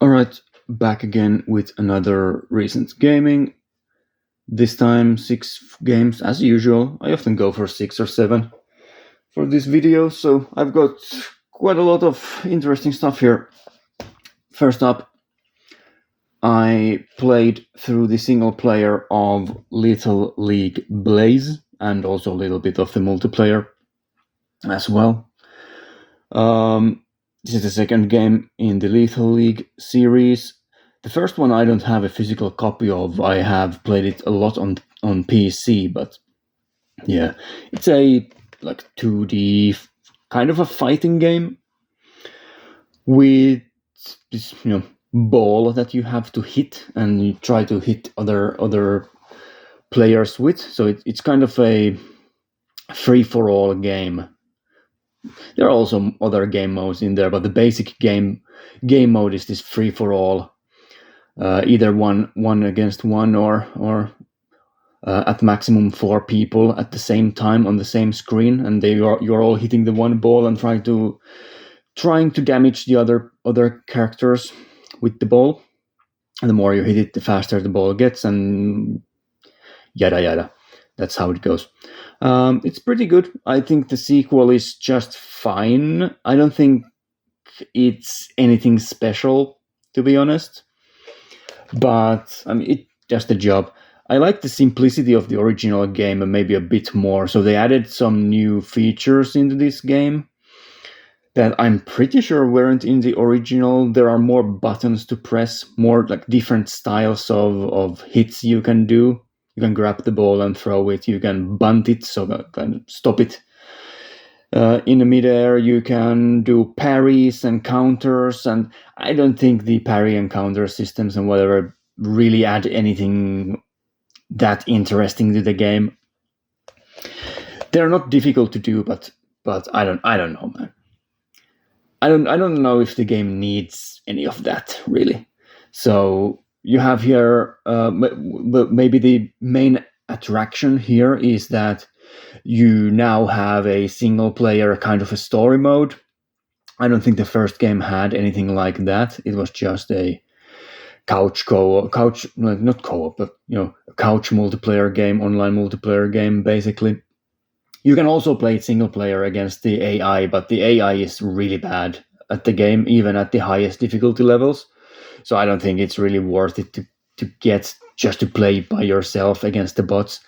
Alright, back again with another recent gaming. This time 6 games as usual. I often go for 6 or 7 for this video, so I've got quite a lot of interesting stuff here. First up, I played through the single player of Little League Blaze and also a little bit of the multiplayer as well. This is the second game in the Lethal League series. The first one I don't have a physical copy of. I have played it a lot on PC, but yeah, it's a 2D kind of a fighting game with this ball that you have to hit, and you try to hit other players with. So it's kind of a free for all game. There are also other game modes in there, but the basic game mode is this free for all. Either one against one or at maximum 4 people at the same time on the same screen, and you're all hitting the one ball and trying to damage the other characters with the ball. And the more you hit it, the faster the ball gets, and yada yada. That's how it goes. It's pretty good. I think the sequel is just fine. I don't think it's anything special, to be honest. But I mean, it does the job. I like the simplicity of the original game and maybe a bit more. So they added some new features into this game that I'm pretty sure weren't in the original. There are more buttons to press, more like different styles of hits you can do. You can grab the ball and throw it. You can bunt it, so that can stop it in the midair. You can do parries and counters, and I don't think the parry and counter systems and whatever really add anything that interesting to the game. They're not difficult to do, but I don't know, man. I don't know if the game needs any of that really. So you have here, maybe the main attraction here is that you now have a single player kind of a story mode. I don't think the first game had anything like that. It was just a couch not co-op, but a couch multiplayer game, online multiplayer game, basically. You can also play it single player against the AI, but the AI is really bad at the game, even at the highest difficulty levels. So I don't think it's really worth it to get just to play by yourself against the bots.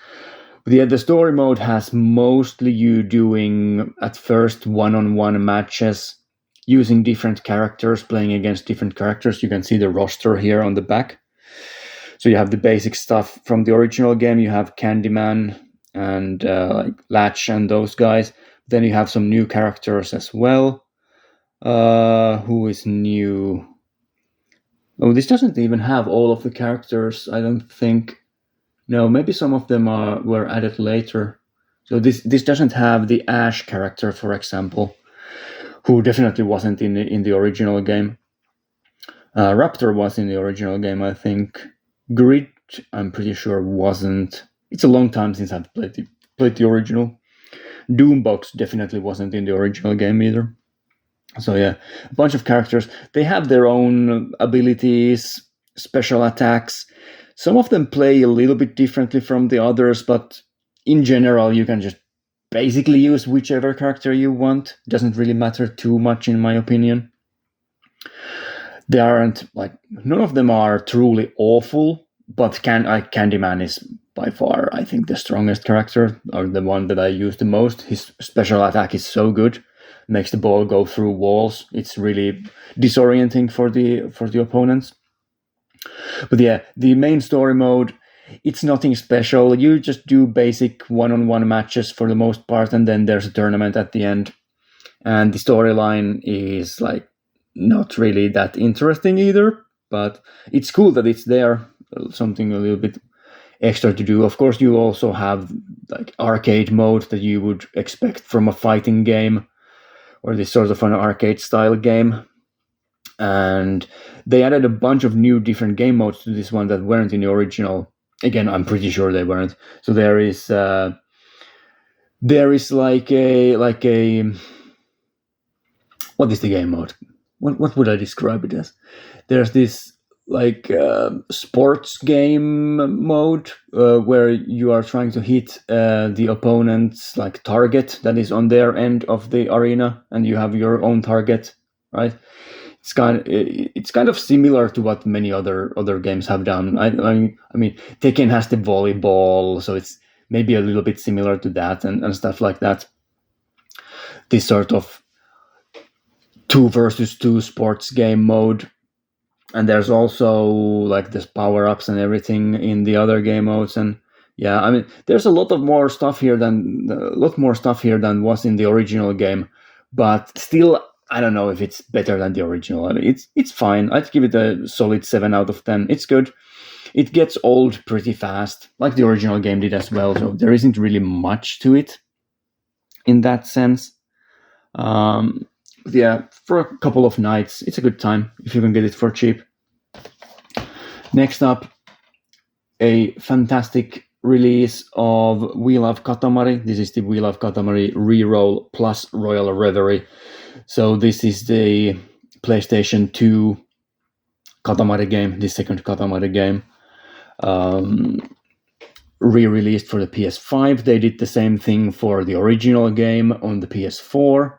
But yeah, the story mode has mostly you doing at first one-on-one matches using different characters, playing against different characters. You can see the roster here on the back. So you have the basic stuff from the original game. You have Candyman and like Latch and those guys. Then you have some new characters as well. Who is new? Oh, this doesn't even have all of the characters, I don't think. No, maybe some of them were added later. So this doesn't have the Ash character, for example, who definitely wasn't in the original game. Raptor was in the original game, I think. Grid, I'm pretty sure wasn't. It's a long time since I've played the original. Doombox definitely wasn't in the original game either. So yeah, a bunch of characters. They have their own abilities, special attacks. Some of them play a little bit differently from the others, but in general, you can just basically use whichever character you want. Doesn't really matter too much, in my opinion. They aren't none of them are truly awful, but Candyman is by far, I think, the strongest character, or the one that I use the most. His special attack is so good, makes the ball go through walls. It's really disorienting for the opponents. But yeah, the main story mode, it's nothing special. You just do basic one-on-one matches for the most part, and then there's a tournament at the end. And the storyline is not really that interesting either, but it's cool that it's there. Something a little bit extra to do. Of course, you also have arcade mode that you would expect from a fighting game, or this sort of an arcade style game. And they added a bunch of new different game modes to this one that weren't in the original. Again, I'm pretty sure they weren't. So there is like a what is the game mode? what would I describe it as? There's this like sports game mode where you are trying to hit the opponent's like target that is on their end of the arena, and you have your own target, right? It's kind of similar to what many other games have done. I mean, Tekken has the volleyball, so it's maybe a little bit similar to that and stuff like that. This sort of two versus two sports game mode, and there's also like this power ups and everything in the other game modes. And yeah, I mean, there's a lot more stuff here than was in the original game, but still, I don't know if it's better than the original. I mean, it's fine. I'd give it a solid 7 out of 10. It's good. It gets old pretty fast, like the original game did as well. So there isn't really much to it in that sense. Um, yeah, for a couple of nights, it's a good time if you can get it for cheap. Next up, a fantastic release of We Love Katamari. This is the We Love Katamari Reroll plus Royal Reverie. So this is the PlayStation 2 Katamari game, the second Katamari game. Re-released for the PS5. They did the same thing for the original game on the PS4.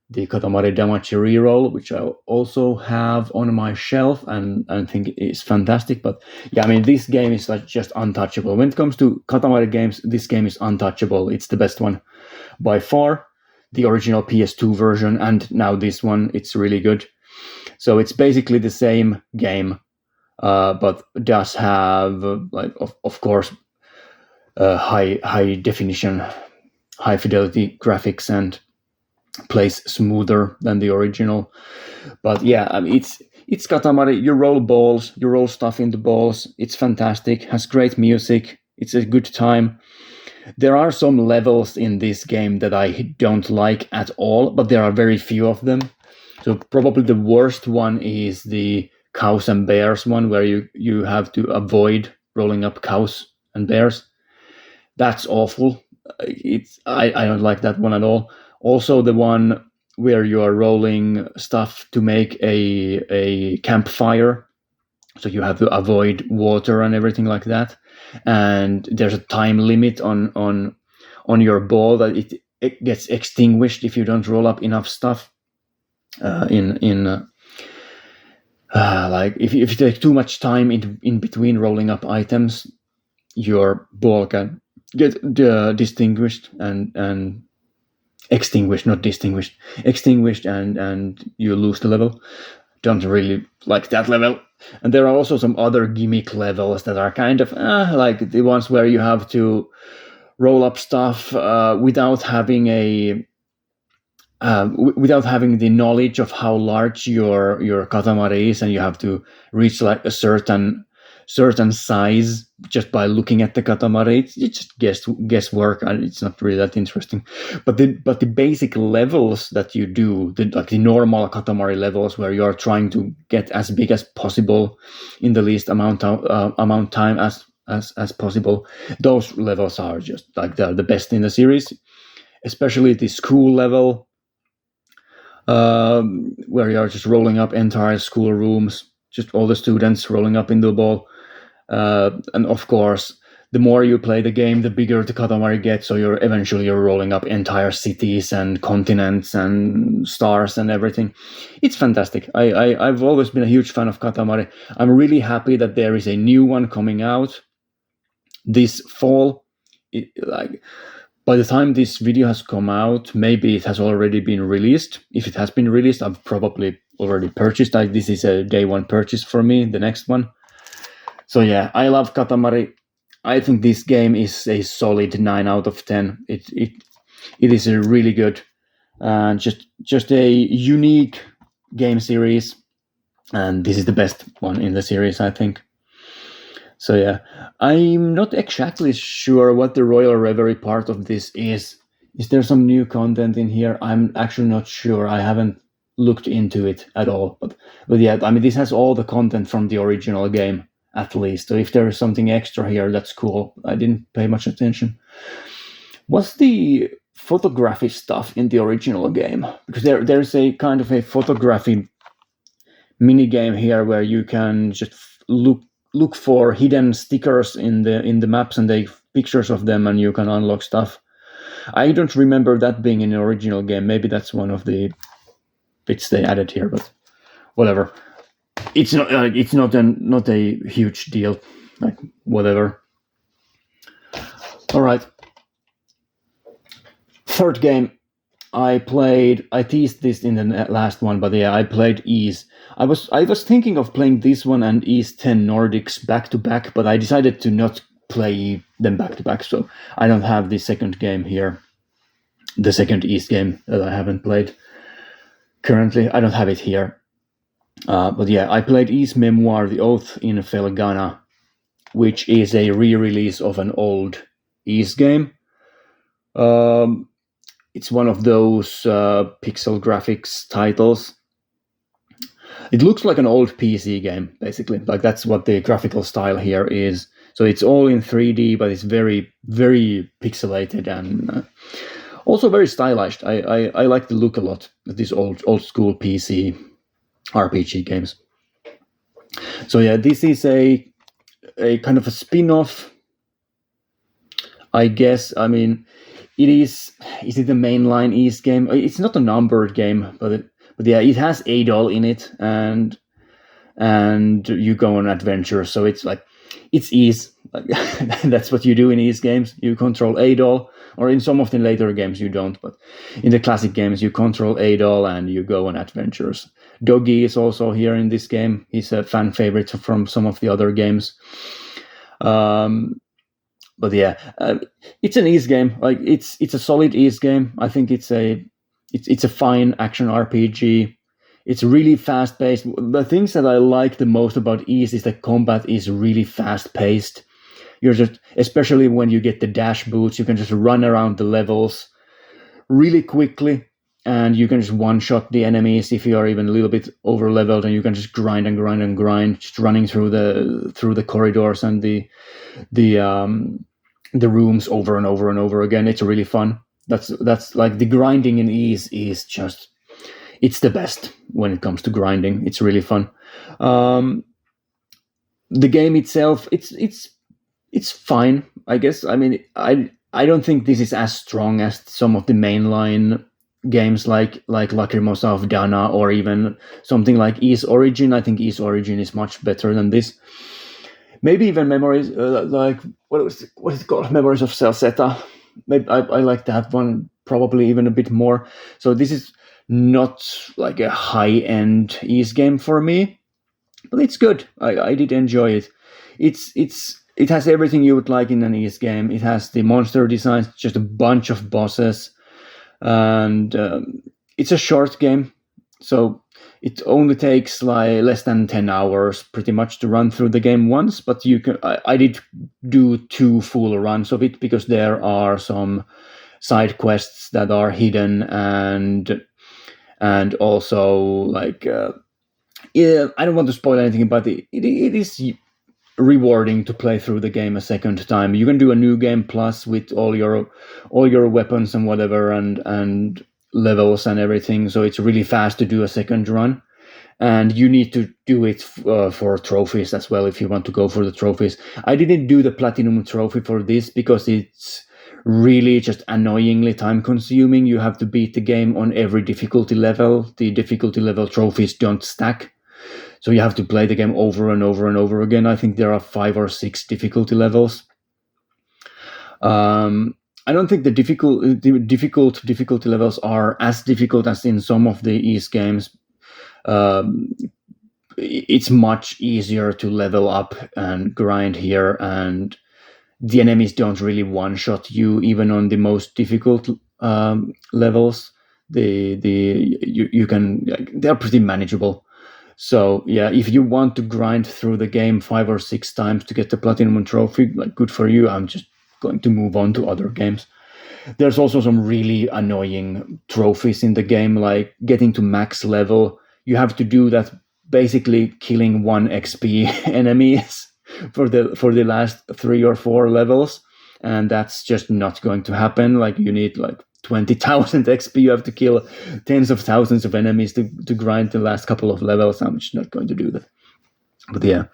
The Katamari Damacy Reroll, which I also have on my shelf and think is fantastic. But yeah, I mean, this game is like just untouchable. When it comes to Katamari games, this game is untouchable. It's the best one by far. The original PS2 version and now this one, it's really good. So it's basically the same game, but does have, like, of course, high definition, high fidelity graphics and plays smoother than the original. But yeah, I mean, it's Katamari. You roll balls, you roll stuff into balls. It's fantastic. Has great music. It's a good time. There are some levels in this game that I don't like at all, but there are very few of them. So probably the worst one is the cows and bears one, where you have to avoid rolling up cows and bears. That's awful. I don't like that one at all. Also, the one where you are rolling stuff to make a campfire, so you have to avoid water and everything like that. And there's a time limit on your ball that it gets extinguished if you don't roll up enough stuff. Like if you take too much time in between rolling up items, your ball can get distinguished and extinguished, not distinguished, extinguished, and you lose the level. Don't really like that level. And there are also some other gimmick levels that are kind of like the ones where you have to roll up stuff without having without having the knowledge of how large your Katamari is, and you have to reach like a certain size just by looking at the Katamari. It's just guesswork, and it's not really that interesting. But the basic levels that you do, like the normal Katamari levels, where you are trying to get as big as possible in the least amount time as possible, those levels are just like they're the best in the series. Especially the school level, where you are just rolling up entire school rooms, just all the students rolling up into the ball. And of course, the more you play the game, the bigger the Katamari gets. So you're rolling up entire cities and continents and stars and everything. It's fantastic. I've always been a huge fan of Katamari. I'm really happy that there is a new one coming out this fall. By the time this video has come out, maybe it has already been released. If it has been released, I've probably already purchased. This is a day one purchase for me, the next one. So yeah, I love Katamari. I think this game is a solid 9 out of 10. It is a really good, just a unique game series, and this is the best one in the series, I think. So yeah, I'm not exactly sure what the Royal Reverie part of this is. Is there some new content in here? I'm actually not sure. I haven't looked into it at all. But yeah, I mean, this has all the content from the original game, at least. So if there is something extra here, that's cool. I didn't pay much attention. What's the photography stuff in the original game? Because there's a kind of a photography mini game here where you can just look for hidden stickers in the maps and take pictures of them, and you can unlock stuff. I don't remember that being in the original game. Maybe that's one of the bits they added here, but whatever. It's not a huge deal. Like whatever. All right. Third game. I teased this in the last one, but yeah, I played Ys. I was thinking of playing this one and Ys 10 Nordics back to back, but I decided to not play them back to back, so I don't have the second game here. The second Ys game that I haven't played currently. I don't have it here. But yeah, I played Ys Memoir, The Oath in Felgana, which is a re-release of an old Ys game. It's one of those pixel graphics titles. It looks like an old PC game, basically. Like that's what the graphical style here is. So it's all in 3D, but it's very, very pixelated and also very stylized. I like the look a lot of these old school PC RPG games. So yeah, this is a kind of a spin-off, I guess. I mean, it is it a mainline Ys game? It's not a numbered game, but yeah, it has Adol in it, and you go on adventures. So it's like it's Ys. Like, that's what you do in Ys games. You control Adol, or in some of the later games you don't, but in the classic games you control Adol and you go on adventures. Doggy is also here in this game. He's a fan favorite from some of the other games. But yeah, it's an Ys game. Like it's a solid Ys game. I think it's a fine action RPG. It's really fast paced. The things that I like the most about Ys is that combat is really fast paced. You're just, especially when you get the dash boots, you can just run around the levels really quickly, and you can just one shot the enemies if you are even a little bit over leveled, and you can just grind and grind and grind, just running through the corridors and the rooms over and over and over again. It's really fun. That's like the grinding in Ys is just, it's the best when it comes to grinding. It's really fun. The game itself, it's fine, I guess. I mean, I don't think this is as strong as some of the mainline games like Lacrimosa of Dana, or even something like Ys Origin. I think Ys Origin is much better than this. Maybe even Memories, like what is it called? Memories of Celceta. Maybe I like that one probably even a bit more. So this is not like a high-end Ys game for me, but it's good. I did enjoy it. It has everything you would like in an Ys game. It has the monster designs, just a bunch of bosses, and it's a short game, so it only takes like less than 10 hours pretty much to run through the game once. But you can I did do 2 full runs of it, because there are some side quests that are hidden, and also like yeah, I don't want to spoil anything, but it is rewarding to play through the game a second time. You can do a new game plus with all your weapons and whatever, and levels and everything. So it's really fast to do a second run, and you need to do it for trophies as well if you want to go for the trophies. I didn't do the platinum trophy for this because it's really just annoyingly time consuming. You have to beat the game on every difficulty level. The difficulty level trophies don't stack, so you have to play the game over and over and over again. I think there are 5 or 6 difficulty levels. I don't think the difficulty levels are as difficult as in some of the Ys games. It's much easier to level up and grind here, and the enemies don't really one-shot you even on the most difficult levels. You can, they're pretty manageable. So yeah, if you want to grind through the game 5 or 6 times to get the platinum trophy, like, good for you. I'm just going to move on to other games. There's also some really annoying trophies in the game, like getting to max level. You have to do that basically killing 1 XP enemies for the last 3 or 4 levels, and that's just not going to happen. Like, you need like 20,000 XP. You have to kill tens of thousands of enemies to grind the last couple of levels. I'm just not going to do that. But yeah,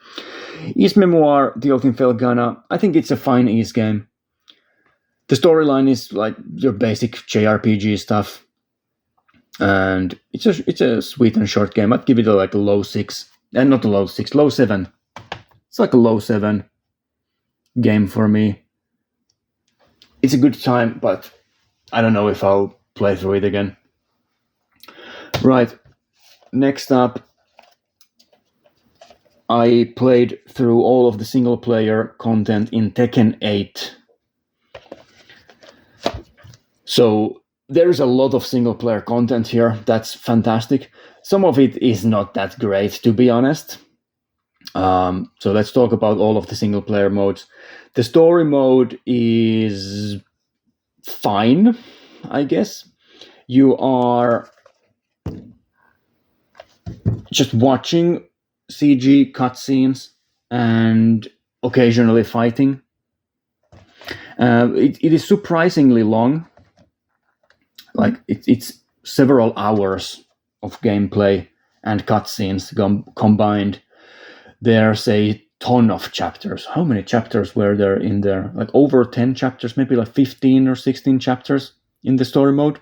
East Memoir, The Ultimate Felghana, I think it's a fine East game. The storyline is like your basic JRPG stuff, and it's a sweet and short game. I'd give it a low 6, and not a low 6, low 7. It's like a low 7 game for me. It's a good time, but I don't know if I'll play through it again. Right, next up, I played through all of the single player content in Tekken 8. So there's a lot of single player content here. That's fantastic. Some of it is not that great, to be honest. So let's talk about all of the single player modes. The story mode is fine, I guess. You are just watching CG cutscenes and occasionally fighting. It is surprisingly long. Like it's several hours of gameplay and cutscenes combined. There's a ton of chapters. How many chapters were there in there? Like over 10 chapters, maybe like 15 or 16 chapters in the story mode.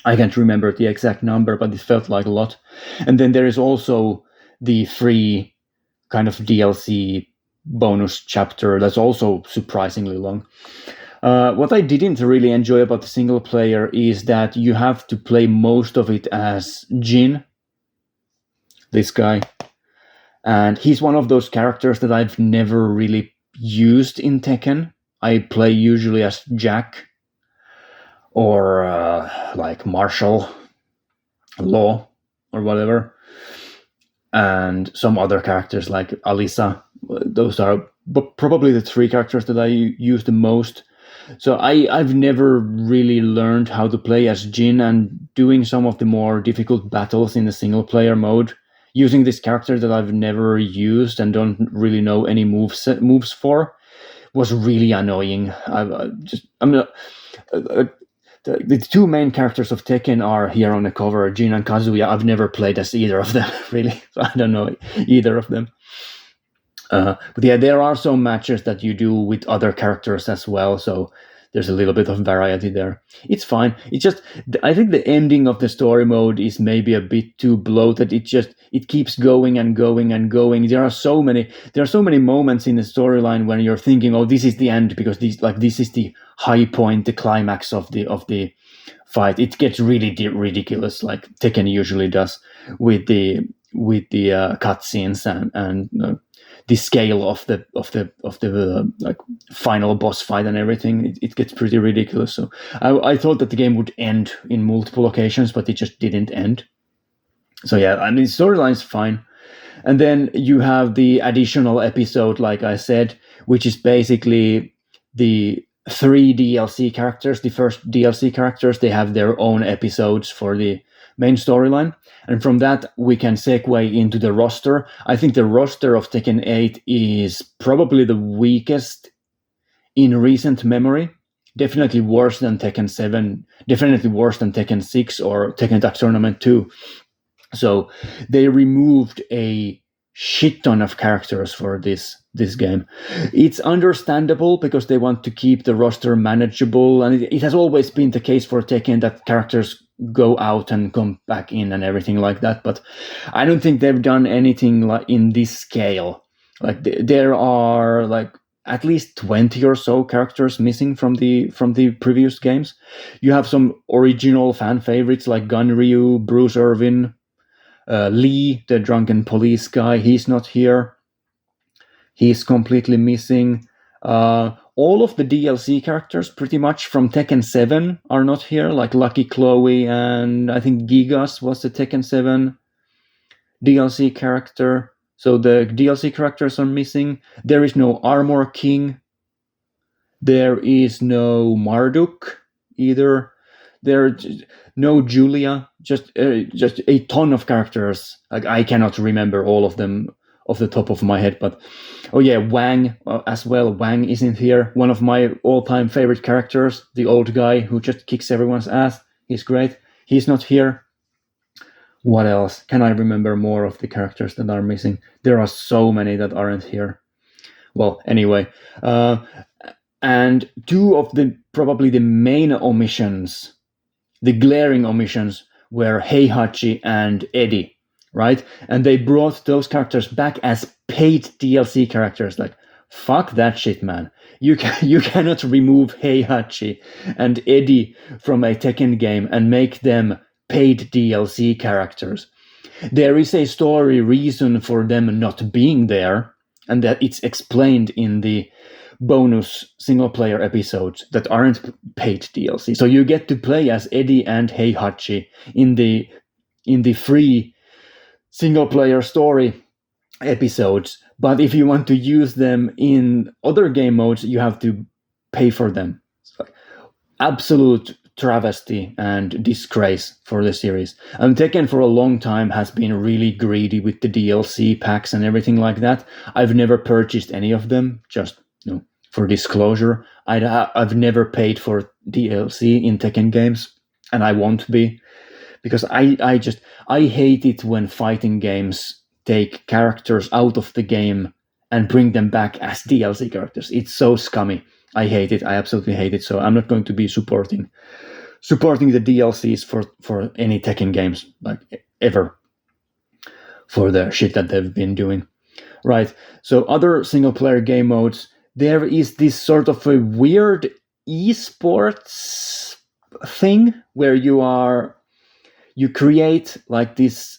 I can't remember the exact number, but it felt like a lot. And then there is also the free kind of DLC bonus chapter that's also surprisingly long. What I didn't really enjoy about the single player is that you have to play most of it as Jin, this guy. And he's one of those characters that I've never really used in Tekken. I play usually as Jack or like Marshall, Law, or whatever. And some other characters like Alisa. Those are probably the 3 characters that I use the most. So I've never really learned how to play as Jin, and doing some of the more difficult battles in the single player mode using this character that I've never used and don't really know any moves for was really annoying. The 2 main characters of Tekken are here on the cover, Jin and Kazuya. I've never played as either of them, really, so I don't know either of them. But yeah, there are some matches that you do with other characters as well, so there's a little bit of variety there. It's fine. It's just, I think the ending of the story mode is maybe a bit too bloated. It keeps going and going and going. There are so many moments in the storyline when you're thinking, oh, this is the end, because this is the high point, the climax of the fight. It gets really ridiculous, like Tekken usually does with the cutscenes and the scale of the like final boss fight and everything. It gets pretty ridiculous. So I thought that the game would end in multiple occasions, but it just didn't end. So yeah, I mean, storyline's fine. And then you have the additional episode, like I said, which is basically the 3 DLC characters. The first DLC characters, they have their own episodes for the main storyline. And from that, we can segue into the roster. I think the roster of Tekken 8 is probably the weakest in recent memory. Definitely worse than Tekken 7. Definitely worse than Tekken 6 or Tekken Tag Tournament 2. So they removed a shit ton of characters for this game. It's understandable because they want to keep the roster manageable, and it has always been the case for Tekken that characters go out and come back in and everything like that. But I don't think they've done anything like in this scale. Like there are like at least 20 or so characters missing from the previous games. You have some original fan favorites like Gunryu, Bruce Irvin, Lee, the drunken police guy. He's not here. He's completely missing. All of the DLC characters, pretty much from Tekken 7, are not here, like Lucky Chloe, and I think Gigas was the Tekken 7 DLC character. So the DLC characters are missing. There is no Armor King. There is no Marduk either. There's no Julia. Just a ton of characters. Like I cannot remember all of them off the top of my head. But oh yeah, Wang as well. Wang isn't here. One of my all-time favorite characters, the old guy who just kicks everyone's ass. He's great. He's not here. What else? Can I remember more of the characters that are missing? There are so many that aren't here. Well, anyway, and two of the probably the main omissions, the glaring omissions, were Heihachi and Eddie, right? And they brought those characters back as paid DLC characters. Like, fuck that shit, man. You cannot remove Heihachi and Eddie from a Tekken game and make them paid DLC characters. There is a story reason for them not being there, and that it's explained in the bonus single player episodes that aren't paid DLC. So you get to play as Eddie and Heihachi in the free single player story episodes, but if you want to use them in other game modes, you have to pay for them. It's like absolute travesty and disgrace for the series. And Tekken for a long time has been really greedy with the DLC packs and everything like that. I've never purchased any of them, just for disclosure. I've never paid for DLC in Tekken games, and I won't be, because I hate it when fighting games take characters out of the game and bring them back as DLC characters. It's so scummy. I hate it. I absolutely hate it. So I'm not going to be supporting the DLCs for any Tekken games, like ever, for the shit that they've been doing. Right. So other single player game modes, there is this sort of a weird esports thing where you create like this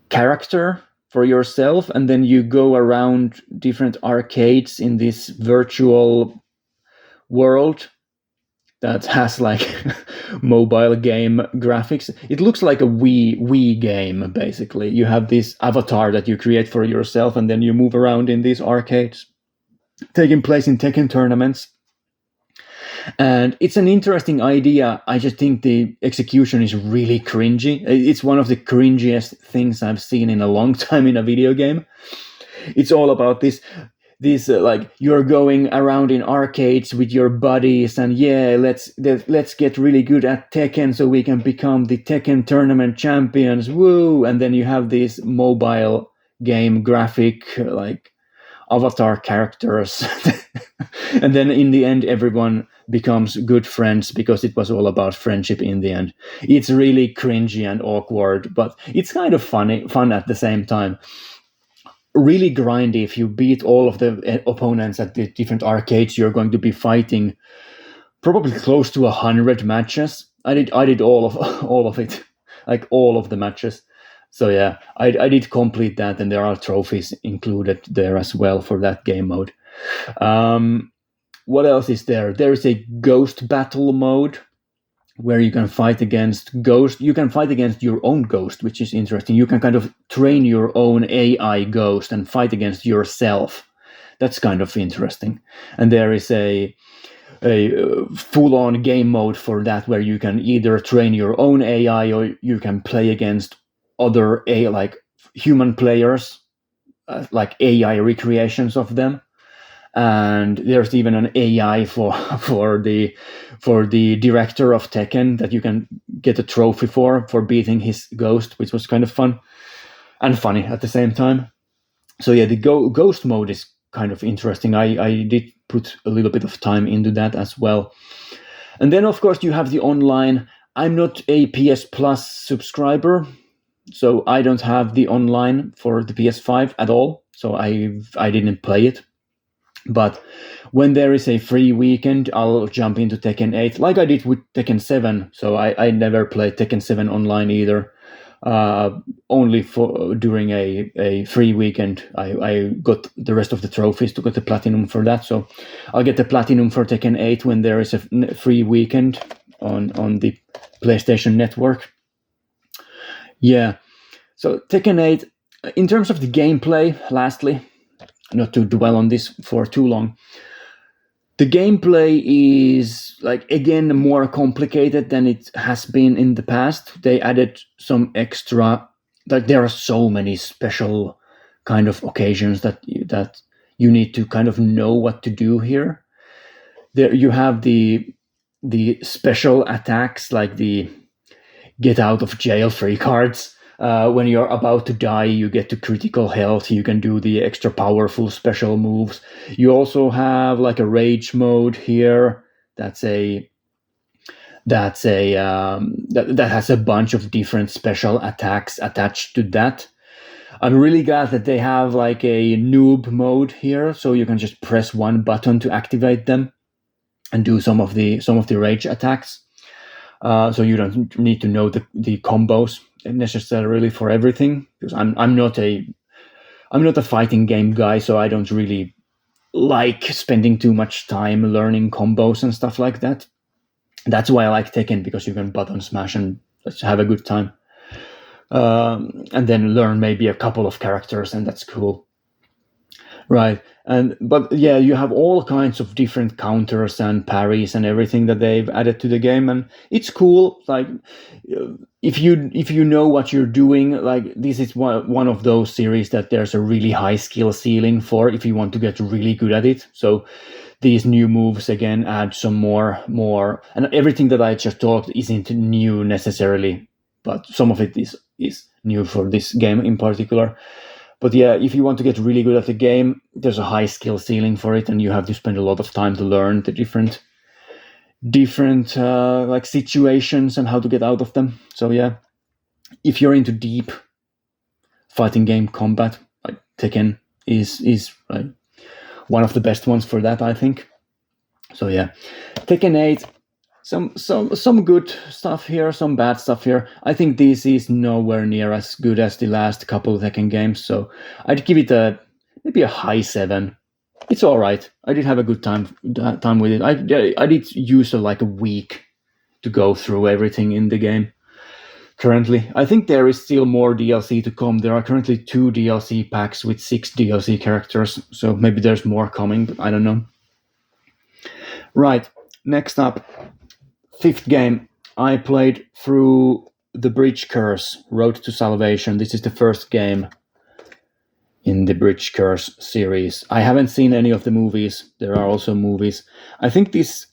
character for yourself, and then you go around different arcades in this virtual world that has like mobile game graphics. It looks like a Wii game, basically. You have this avatar that you create for yourself, and then you move around in these arcades, taking place in Tekken tournaments. And it's an interesting idea. I just think the execution is really cringy. It's one of the cringiest things I've seen in a long time in a video game. It's all about this like you're going around in arcades with your buddies, and yeah, let's get really good at Tekken so we can become the Tekken tournament champions. Woo! And then you have these mobile game graphic like avatar characters. And then in the end, everyone becomes good friends because it was all about friendship in the end. It's really cringy and awkward, but it's kind of fun at the same time. Really grindy. If you beat all of the opponents at the different arcades, you're going to be fighting probably close to 100 matches. I did all of it, like all of the matches. So yeah, I did complete that, and there are trophies included there as well for that game mode. What else is there? There is a ghost battle mode where you can fight against ghosts. You can fight against your own ghost, which is interesting. You can kind of train your own AI ghost and fight against yourself. That's kind of interesting. And there is a full-on game mode for that, where you can either train your own AI or you can play against other like human players, like AI recreations of them. And there's even an AI for the director of Tekken that you can get a trophy for beating his ghost, which was kind of fun and funny at the same time. So yeah, the ghost mode is kind of interesting. I did put a little bit of time into that as well. And then of course you have the online. I'm not a PS Plus subscriber, so I don't have the online for the PS5 at all. So I didn't play it. But when there is a free weekend, I'll jump into Tekken 8, like I did with Tekken 7. So I never played Tekken 7 online either. Only during a free weekend, I got the rest of the trophies to get the platinum for that. So I'll get the platinum for Tekken 8 when there is a free weekend on the PlayStation Network. Yeah. So Tekken 8, in terms of the gameplay, lastly, not to dwell on this for too long, the gameplay is, like, again, more complicated than it has been in the past. They added some extra, like, there are so many special kind of occasions that you need to kind of know what to do here. There you have the special attacks, like the get out of jail free cards. When you're about to die, you get to critical health. You can do the extra powerful special moves. You also have like a rage mode here. That has a bunch of different special attacks attached to that. I'm really glad that they have like a noob mode here, so you can just press one button to activate them and do some of the rage attacks. So you don't need to know the combos necessarily for everything, because I'm not a fighting game guy, so I don't really like spending too much time learning combos and stuff like that. That's why I like Tekken, because you can button smash and just have a good time, and then learn maybe a couple of characters, and that's cool. Right. But yeah, you have all kinds of different counters and parries and everything that they've added to the game, and it's cool. Like, if you know what you're doing, like, this is one of those series that there's a really high skill ceiling for if you want to get really good at it. So these new moves again add some more, and everything that I just talked isn't new necessarily, but some of it is new for this game in particular. But yeah, if you want to get really good at the game, there's a high skill ceiling for it, and you have to spend a lot of time to learn the different like situations and how to get out of them. So yeah, if you're into deep fighting game combat, like Tekken is like one of the best ones for that, I think. So yeah, Tekken 8. Some good stuff here, some bad stuff here. I think this is nowhere near as good as the last couple of Tekken games, so I'd give it maybe a high 7. It's all right. I did have a good time with it. I did use like a week to go through everything in the game. Currently, I think there is still more DLC to come. There are currently 2 DLC packs with 6 DLC characters, so maybe there's more coming, but I don't know. Right, next up. 5th game, I played through The Bridge Curse, Road to Salvation. This is the first game in the Bridge Curse series. I haven't seen any of the movies. There are also movies. I think this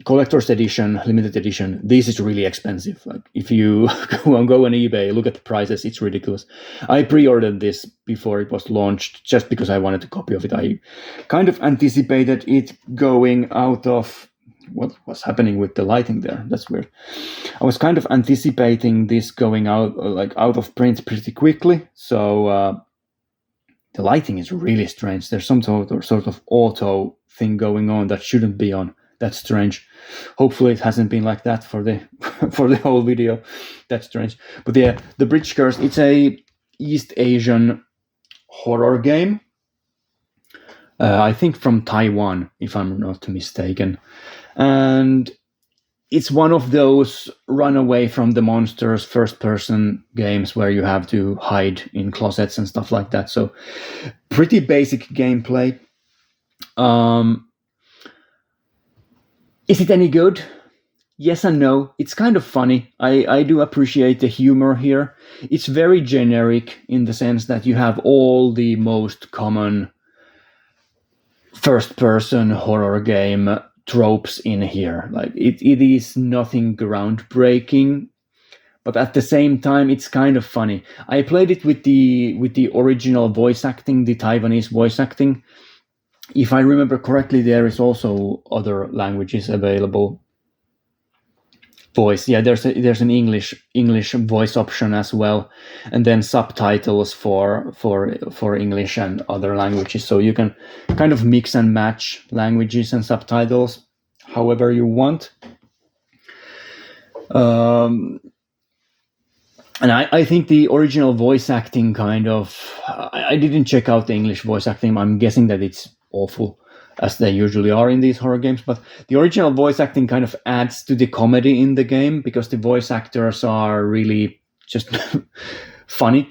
collector's edition, limited edition, this is really expensive. Like, if you go on eBay, look at the prices, it's ridiculous. I pre-ordered this before it was launched just because I wanted a copy of it. I kind of anticipated it going out of... What was happening with the lighting there? That's weird. I was kind of anticipating this going out of print pretty quickly. So the lighting is really strange. There's some sort of auto thing going on that shouldn't be on. That's strange. Hopefully it hasn't been like that for the for the whole video. That's strange. But yeah, The Bridge Curse. It's a East Asian horror game. I think from Taiwan, if I'm not mistaken. And it's one of those run away from the monsters first-person games where you have to hide in closets and stuff like that. So pretty basic gameplay. Is it any good? Yes and no. It's kind of funny. I do appreciate the humor here. It's very generic in the sense that you have all the most common first-person horror game tropes in here. Like, it is nothing groundbreaking, but at the same time it's kind of funny. I played it with the original voice acting, the Taiwanese voice acting. If I remember correctly, there is also other languages available. Voice, yeah, there's an English voice option as well, and then subtitles for English and other languages, so you can kind of mix and match languages and subtitles however you want. And I think the original voice acting I didn't check out the English voice acting. I'm guessing that it's awful, as they usually are in these horror games, but the original voice acting kind of adds to the comedy in the game, because the voice actors are really just funny.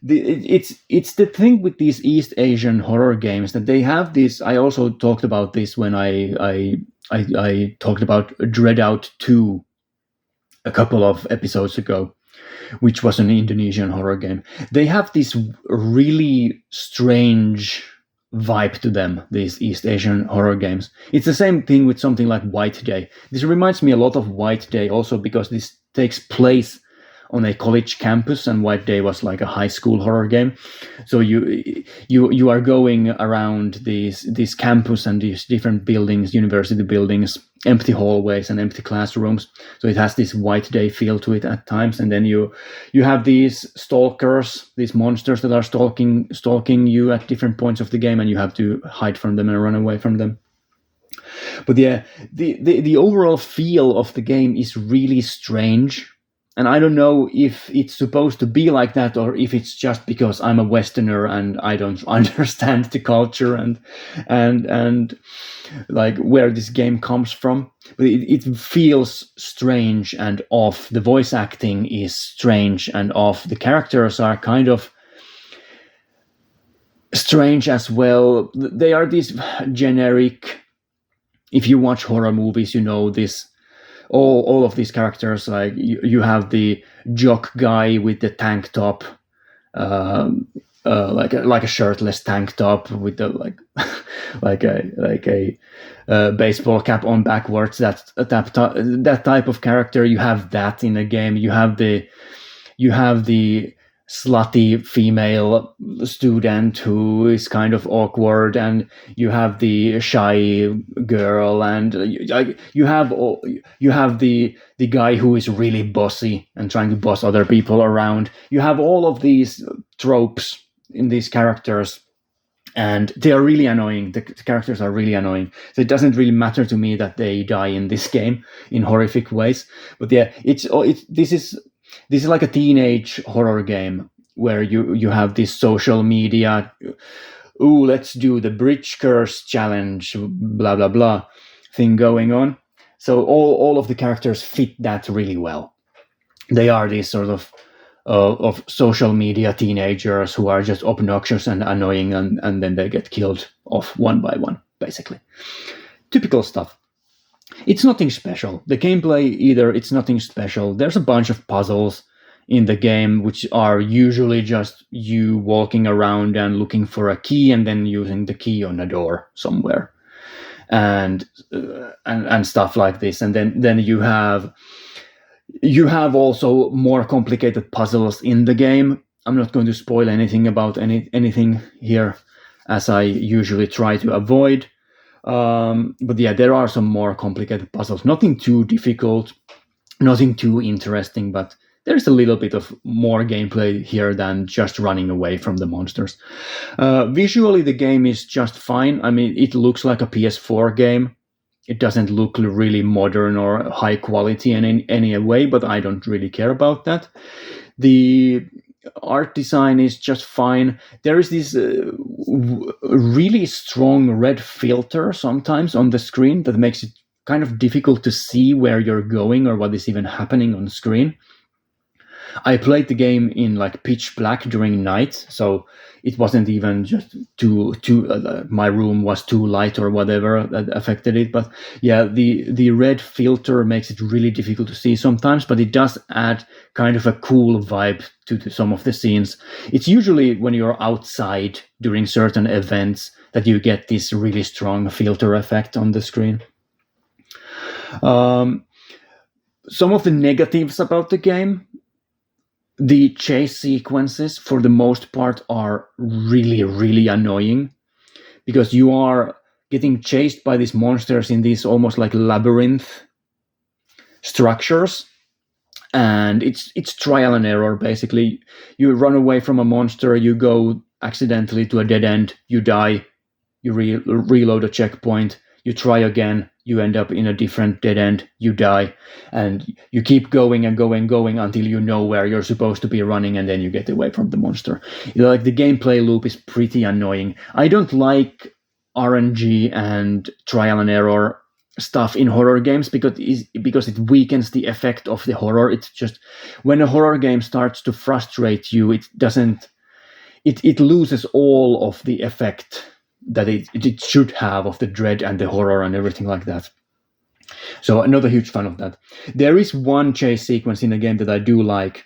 It's the thing with these East Asian horror games that they have this. I also talked about this when I talked about Dread Out 2 a couple of episodes ago. which was an Indonesian horror game. They have this really strange vibe to them, these East Asian horror games. It's the same thing with something like White Day. This reminds me a lot of White Day also because this takes place on a college campus, and White Day was like a high school horror game. So you are going around this campus and these different buildings, university buildings, empty hallways and empty classrooms. So it has this White Day feel to it at times. And then you have these stalkers, these monsters that are stalking you at different points of the game, and you have to hide from them and run away from them. But yeah, the overall feel of the game is really strange. And I don't know if it's supposed to be like that or if it's just because I'm a Westerner and I don't understand the culture and like where this game comes from. But it feels strange and off. The voice acting is strange and off. The characters are kind of strange as well. They are these generic. If you watch horror movies, you know this. All of these characters, like you have the jock guy with the tank top, like a shirtless tank top with the like a baseball cap on backwards. That type of character. You have that in a game. You have the slutty female student who is kind of awkward, and you have the shy girl, and you have the guy who is really bossy and trying to boss other people around. You have all of these tropes in these characters, and they are really annoying. The characters are really annoying. So it doesn't really matter to me that they die in this game in horrific ways. But yeah, this is like a teenage horror game where you have this social media, ooh, let's do the bridge curse challenge, blah, blah, blah thing going on. So all of the characters fit that really well. They are these sort of social media teenagers who are just obnoxious and annoying, and then they get killed off one by one, basically. Typical stuff. It's nothing special. The gameplay either, it's nothing special. There's a bunch of puzzles in the game which are usually just you walking around and looking for a key and then using the key on a door somewhere and stuff like this. And then you have also more complicated puzzles in the game. I'm not going to spoil anything about anything here, as I usually try to avoid. But yeah, there are some more complicated puzzles. Nothing too difficult, nothing too interesting, but there's a little bit of more gameplay here than just running away from the monsters. Visually, the game is just fine. I mean, it looks like a PS4 game. It doesn't look really modern or high quality in any way, but I don't really care about that. The art design is just fine. There is this really strong red filter sometimes on the screen that makes it kind of difficult to see where you're going or what is even happening on screen. I played the game in like pitch black during night, so it wasn't even just my room was too light or whatever that affected it. But yeah, the red filter makes it really difficult to see sometimes, but it does add kind of a cool vibe to some of the scenes. It's usually when you're outside during certain events that you get this really strong filter effect on the screen. Some of the negatives about the game. The chase sequences, for the most part, are really, really annoying because you are getting chased by these monsters in these almost like labyrinth structures, and it's trial and error, basically. You run away from a monster, you go accidentally to a dead end, you die, you reload a checkpoint, you try again, you end up in a different dead end, you die, and you keep going and going until you know where you're supposed to be running, and then you get away from the monster. Like, the gameplay loop is pretty annoying. I don't like RNG and trial and error stuff in horror games because it weakens the effect of the horror. It's just when a horror game starts to frustrate you, it loses all of the effect that it should have of the dread and the horror and everything like that. So I'm not a huge fan of that. There is one chase sequence in the game that I do like.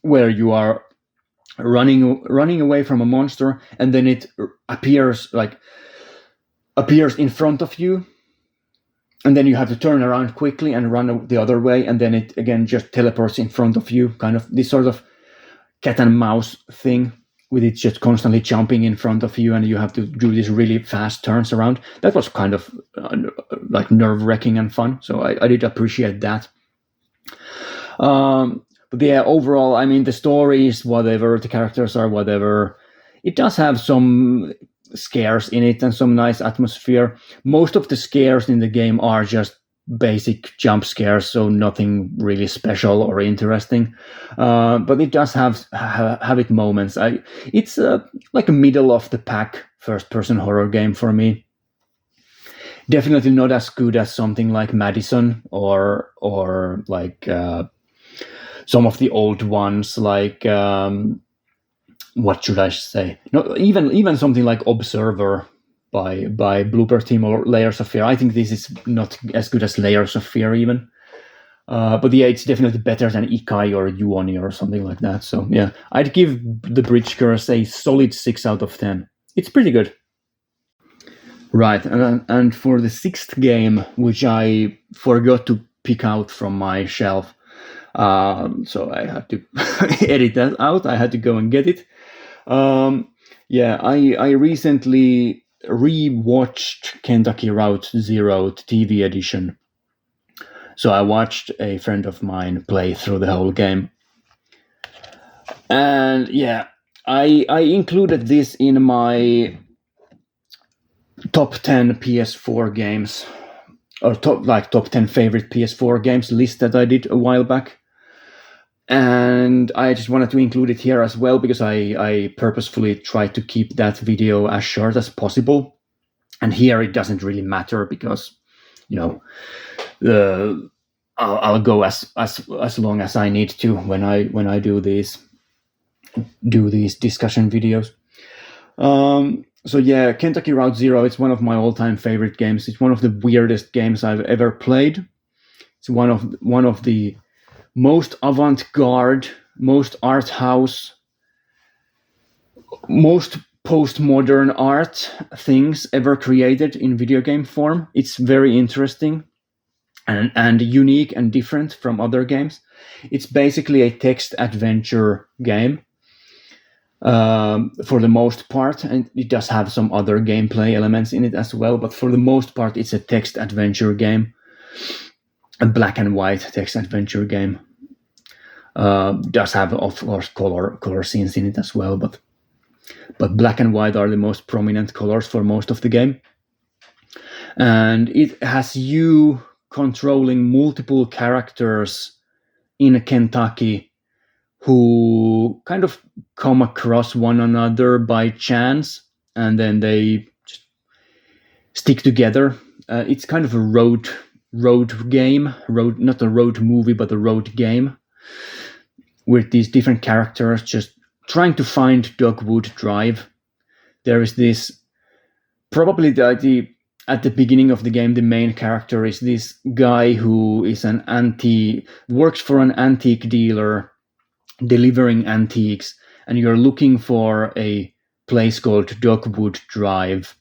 where you are running away from a monster, and then it appears in front of you, and then you have to turn around quickly and run the other way, and then it again just teleports in front of you, kind of this sort of cat and mouse thing, with it just constantly jumping in front of you, and you have to do these really fast turns around. That was kind of like nerve-wracking and fun, so I did appreciate that. But yeah, overall, I mean, the story is whatever, the characters are whatever. It does have some scares in it and some nice atmosphere. Most of the scares in the game are just basic jump scares, so nothing really special or interesting. But it does have it moments. It's like a middle of the pack first-person horror game for me. Definitely not as good as something like Madison or like some of the old ones, like what should I say? No, even something like Observer by Blooper Team or Layers of Fear. I think this is not as good as Layers of Fear even. But yeah, it's definitely better than Ikai or Yuoni or something like that. So yeah, I'd give the Bridge Curse a solid 6 out of 10. It's pretty good. Right, and for the 6th game, which I forgot to pick out from my shelf, so I had to edit that out. I had to go and get it. I recently rewatched Kentucky Route Zero TV edition. So I watched a friend of mine play through the whole game. And yeah, I included this in my top 10 PS4 games, or top 10 favorite PS4 games list that I did a while back. And I just wanted to include it here as well, because I purposefully tried to keep that video as short as possible. And here it doesn't really matter, because, I'll go as long as I need to when I do these discussion videos. So yeah, Kentucky Route Zero, it's one of my all-time favorite games. It's one of the weirdest games I've ever played. It's one of the most avant-garde, most art house, most postmodern art things ever created in video game form. It's very interesting and unique and different from other games. It's basically a text adventure game. For the most part, and it does have some other gameplay elements in it as well, but for the most part it's a text adventure game, a black and white text adventure game. Does have, of course, color scenes in it as well, but black and white are the most prominent colors for most of the game. And it has you controlling multiple characters in Kentucky who kind of come across one another by chance, and then they just stick together. It's kind of a road game, not a road movie, but a road game, with these different characters just trying to find Dogwood Drive. There is this, probably at the beginning of the game, the main character is this guy who is works for an antique dealer, delivering antiques, and you're looking for a place called Dogwood Drive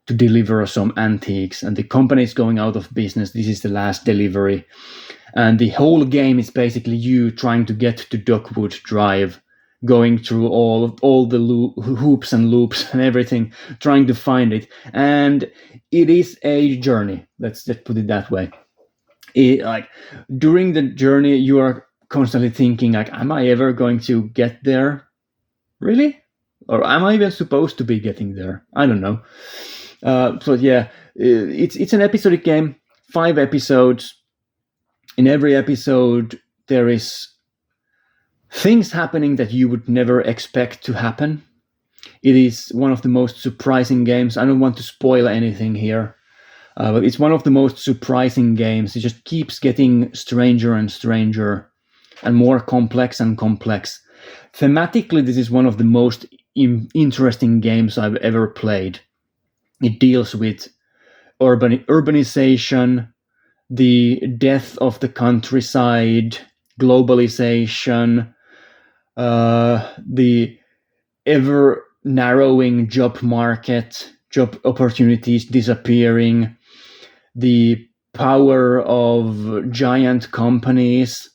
to deliver some antiques, and the company is going out of business. This is the last delivery, and the whole game is basically you trying to get to Dogwood Drive, going through all the hoops and loops and everything, trying to find it. And it is a journey, let's just put it that way. During the journey, you are constantly thinking, like, am I ever going to get there? Really? Or am I even supposed to be getting there? I don't know. So yeah, it's an episodic game, 5 episodes. In every episode, there is things happening that you would never expect to happen. It is one of the most surprising games. I don't want to spoil anything here, but it's one of the most surprising games. It just keeps getting stranger and stranger, and more complex and complex. Thematically, this is one of the most interesting games I've ever played. It deals with urbanization, the death of the countryside, globalization, the ever narrowing job market, job opportunities disappearing, the power of giant companies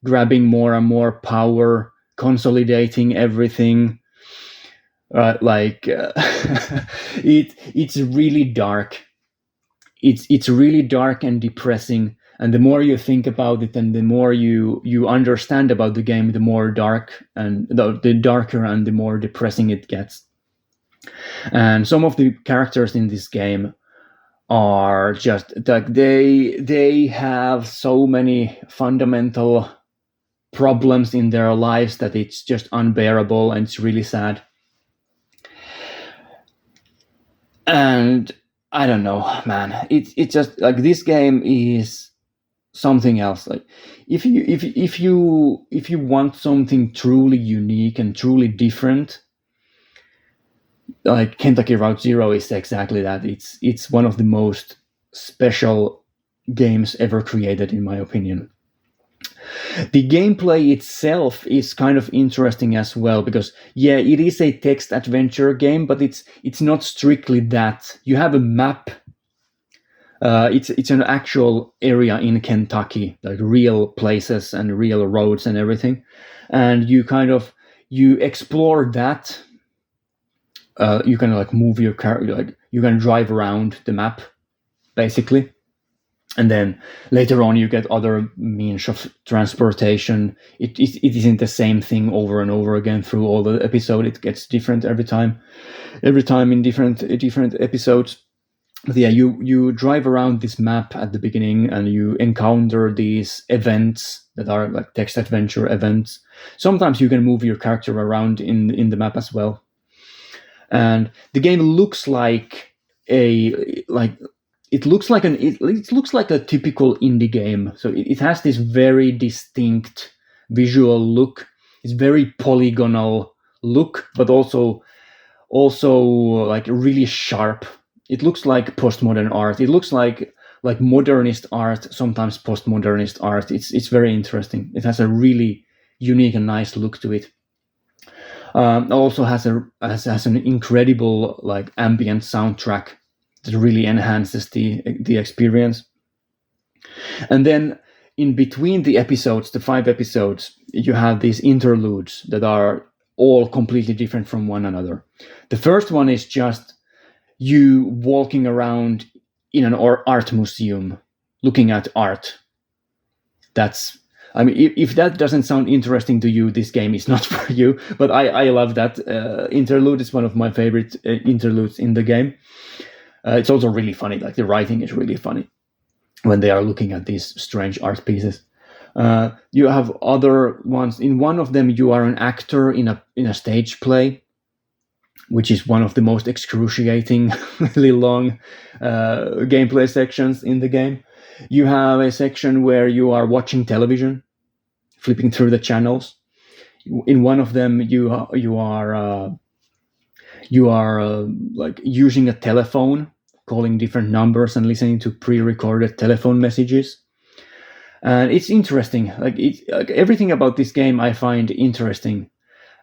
grabbing more and more power, consolidating everything. It's really dark. It's really dark and depressing. And the more you think about it, and the more you understand about the game, the more dark and the darker and the more depressing it gets. And some of the characters in this game are just like they have so many fundamental problems in their lives that it's just unbearable and it's really sad. And I don't know, man. It's just like this game is something else. Like if you want something truly unique and truly different, like Kentucky Route Zero is exactly that. It's one of the most special games ever created, in my opinion. The gameplay itself is kind of interesting as well because yeah, it is a text adventure game, but it's not strictly that. You have a map. It's an actual area in Kentucky, like real places and real roads and everything, and you explore that. You can like move your car, like you can drive around the map, basically. And then later on, you get other means of transportation. It isn't the same thing over and over again through all the episode. It gets different every time in different episodes. But yeah, you drive around this map at the beginning, and you encounter these events that are like text adventure events. Sometimes you can move your character around in the map as well. And the game looks like it looks like a typical indie game. So it has this very distinct visual look. It's very polygonal look, but also like really sharp. It looks like postmodern art. It looks like modernist art, sometimes postmodernist art. It's very interesting. It has a really unique and nice look to it. Also has an incredible like ambient soundtrack that really enhances the experience. And then in between the episodes, the 5 episodes, you have these interludes that are all completely different from one another. The first one is just you walking around in an art museum looking at art. If that doesn't sound interesting to you, this game is not for you. But I love that interlude. It's one of my favorite interludes in the game. It's also really funny. Like the writing is really funny when they are looking at these strange art pieces. You have other ones. In one of them, you are an actor in a stage play, which is one of the most excruciatingly long gameplay sections in the game. You have a section where you are watching television, flipping through the channels. In one of them, you are like using a telephone, calling different numbers and listening to pre-recorded telephone messages. And it's interesting. Like everything about this game, I find interesting,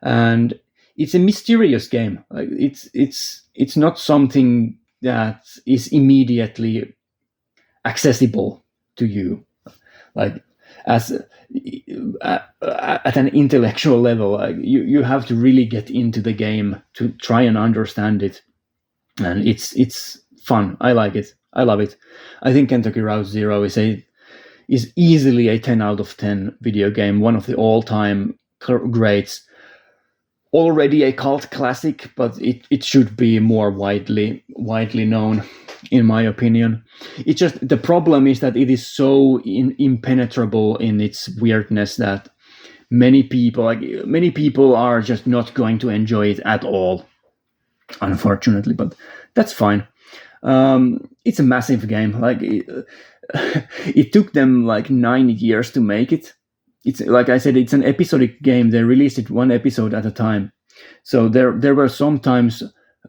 and it's a mysterious game. Like it's not something that is immediately accessible to you, like as at an intellectual level. Like you have to really get into the game to try and understand it, and it's fun. I like it. I love it. I think Kentucky Route Zero is easily a 10 out of 10 video game, one of the all-time greats. Already a cult classic, but it should be more widely known, in my opinion. It's just the problem is that it is so impenetrable in its weirdness that many people are just not going to enjoy it at all, unfortunately. But that's fine. It's a massive game. Like it took them like 9 years to make it. It's like I said, it's an episodic game. They released it one episode at a time. So there were sometimes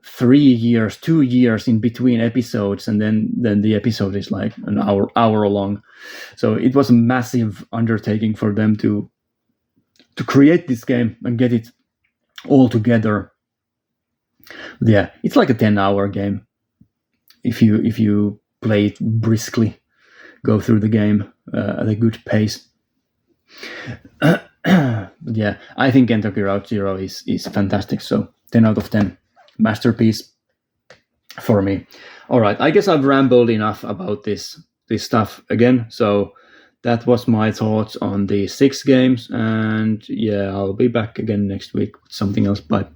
3 years, 2 years in between episodes, and then the episode is like an hour long. So it was a massive undertaking for them to to create this game and get it all together. Yeah, it's like a 10-hour game if you play it briskly, go through the game at a good pace. Yeah, I think Kentucky Route Zero is fantastic. So 10 out of 10, masterpiece for me. All right, I guess I've rambled enough about this stuff again. So that was my thoughts on the 6 games, and yeah, I'll be back again next week with something else. Bye.